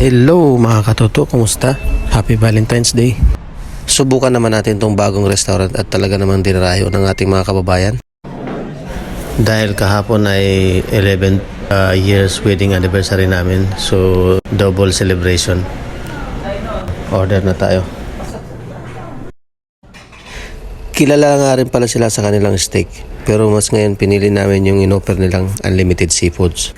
Hello mga katoto, kumusta? Happy Valentine's Day. Subukan naman natin tong bagong restaurant at talaga namang dinarayo ng ating mga kababayan. Dahil kahapon ay 11 years wedding anniversary namin, so double celebration. Order na tayo. Kilala nga rin pala sila sa kanilang steak, pero mas ngayon pinili namin yung inoffer nilang unlimited seafoods.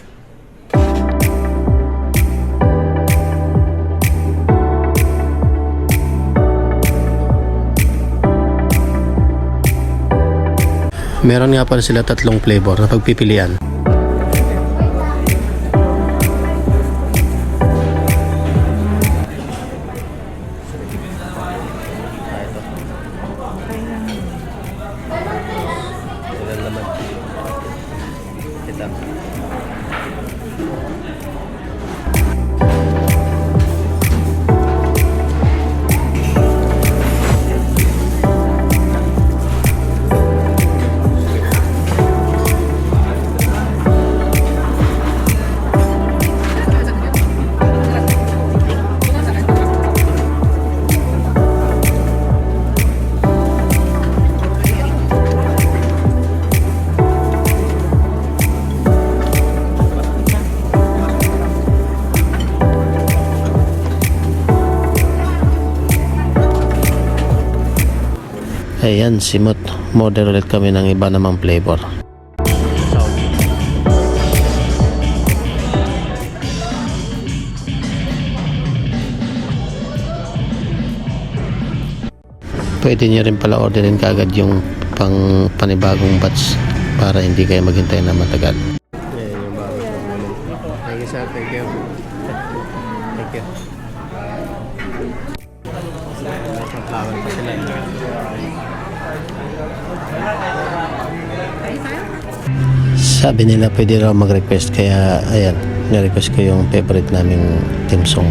Meron nga pala sila tatlong flavor na pagpipilian. Ayan, simot. Model ulit kami ng iba namang flavor. Pwede nyo rin pala orderin kaagad yung panibagong batch para hindi kayo maghintay na matagal. Ayan yung bago. Thank you sir, thank you. Thank you. Flower pa sila. Sabi nila pwede raw mag-request, kaya ayan, na-request ko yung favorite naming theme song.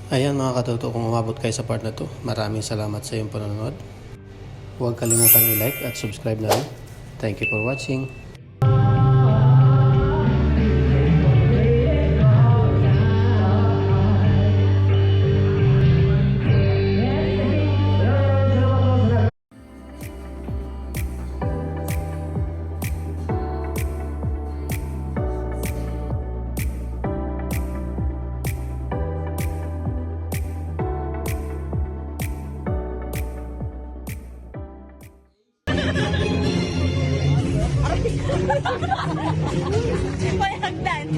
Ayan mga katoto, kung umabot kayo sa part na to, maraming salamat sa iyong panonood. Huwag kalimutang i-like at subscribe na rin. Thank you for watching. May hagdan.